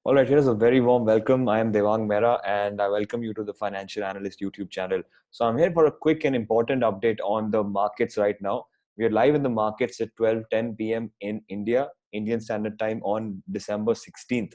All right, here's a very warm welcome. I am Devang Mehra and I welcome you to the Financial Analyst YouTube channel. So I'm here for a quick and important update on the markets right now. We are live in the markets at 12:10 p.m. in India, Indian Standard Time on December 16th.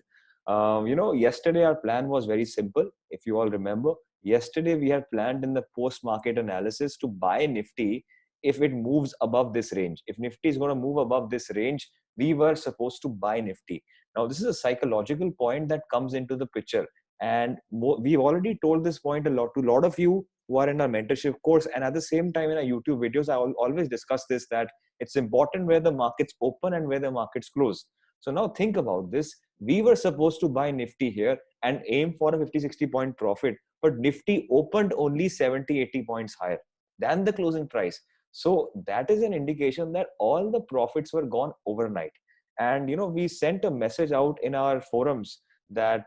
Yesterday our plan was very simple. If you all remember, yesterday we had planned in the post-market analysis to buy Nifty if it moves above this range. If Nifty is going to move above this range, we were supposed to buy Nifty. Now, this is a psychological point that comes into the picture. And we've already told this point to a lot of you who are in our mentorship course. And at the same time, in our YouTube videos, I always discuss this, that it's important where the markets open and where the markets close. So now think about this. We were supposed to buy Nifty here and aim for a 50-60 point profit, but Nifty opened only 70-80 points higher than the closing price. So that is an indication that all the profits were gone overnight. And we sent a message out in our forums that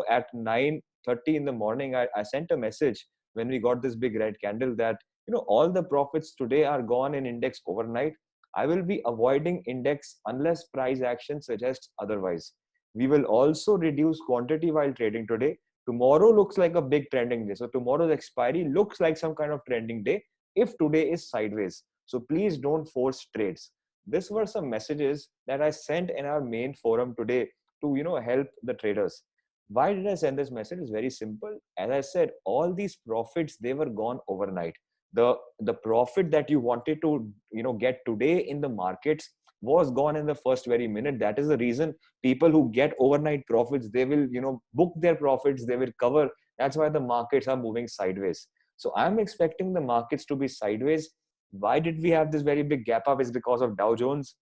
at 9:30 in the morning, I sent a message when we got this big red candle that all the profits today are gone in index overnight. I will be avoiding index unless price action suggests otherwise. We will also reduce quantity while trading today. Tomorrow looks like a big trending day, so tomorrow's expiry looks like some kind of trending day if today is sideways. So please don't force trades. These were some messages that I sent in our main forum today to help the traders. Why did I send this message? It's very simple. As I said, all these profits, they were gone overnight. The profit that you wanted to get today in the markets was gone in the first very minute. That is the reason people who get overnight profits, they will book their profits, they will cover. That's why the markets are moving sideways. So I'm expecting the markets to be sideways. Why did we have this very big gap up? Is because of Dow Jones.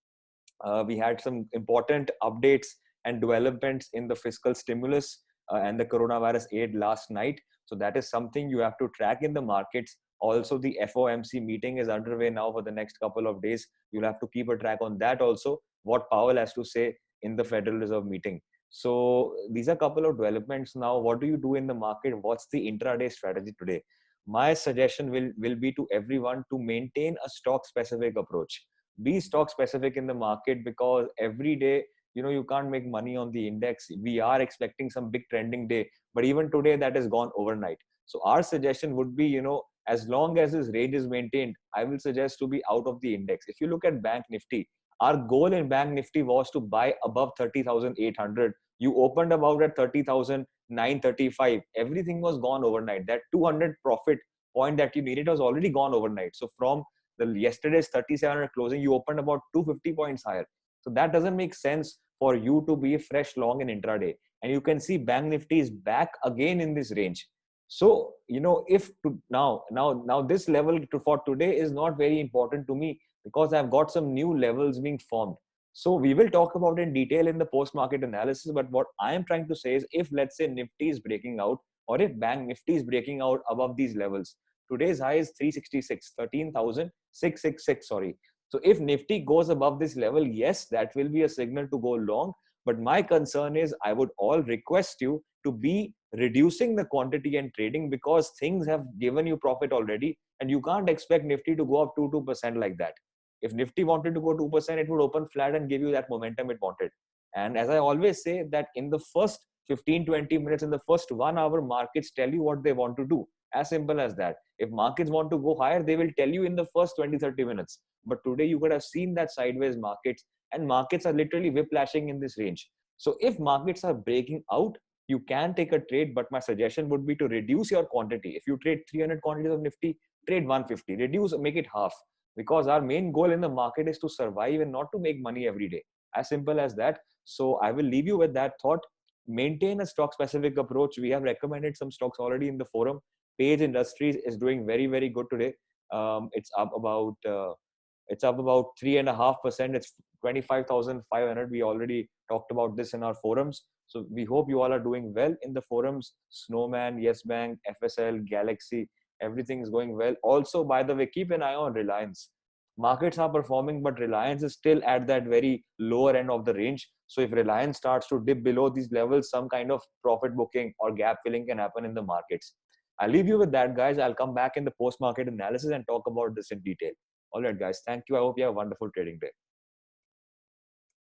We had some important updates and developments in the fiscal stimulus and the coronavirus aid last night. So that is something you have to track in the markets. Also, the FOMC meeting is underway now for the next couple of days. You'll have to keep a track on that also, what Powell has to say in the Federal Reserve meeting. So these are a couple of developments now. What do you do in the market? What's the intraday strategy today? My suggestion will be to everyone to maintain a stock specific approach. Be stock specific in the market, because every day you can't make money on the index. We are expecting some big trending day, but even today that has gone overnight. So our suggestion would be, as long as this range is maintained, I will suggest to be out of the index. If you look at Bank Nifty, our goal in Bank Nifty was to buy above 30,800. You opened about at 30,935. Everything was gone overnight. That 200 profit point that you needed was already gone overnight. So from the yesterday's 3,700 closing, you opened about 250 points higher. So that doesn't make sense for you to be fresh long in intraday. And you can see Bank Nifty is back again in this range. So if now this level for today is not very important to me, because I've got some new levels being formed. So we will talk about it in detail in the post-market analysis. But what I am trying to say is, if let's say Nifty is breaking out, or if Bank Nifty is breaking out above these levels, today's high is 366, 13,666, sorry. So if Nifty goes above this level, yes, that will be a signal to go long. But my concern is, I would all request you to be reducing the quantity and trading, because things have given you profit already, and you can't expect Nifty to go up 2% like that. If Nifty wanted to go 2%, it would open flat and give you that momentum it wanted. And as I always say, that in the first 15-20 minutes, in the first 1 hour, markets tell you what they want to do. As simple as that. If markets want to go higher, they will tell you in the first 20-30 minutes. But today you could have seen that sideways markets, and markets are literally whiplashing in this range. So if markets are breaking out, you can take a trade, but my suggestion would be to reduce your quantity. If you trade 300 quantities of Nifty, trade 150. Reduce, make it half. Because our main goal in the market is to survive and not to make money every day. As simple as that. So I will leave you with that thought. Maintain a stock specific approach. We have recommended some stocks already in the forum. Page Industries is doing very, very good today. It's up about 3.5%. It's 25,500. We already talked about this in our forums. So we hope you all are doing well in the forums. Snowman, Yes Bank, FSL, Galaxy, everything is going well. Also, by the way, keep an eye on Reliance. Markets are performing, but Reliance is still at that very lower end of the range. So if Reliance starts to dip below these levels, some kind of profit booking or gap filling can happen in the markets. I'll leave you with that, guys. I'll come back in the post-market analysis and talk about this in detail. All right, guys. Thank you. I hope you have a wonderful trading day.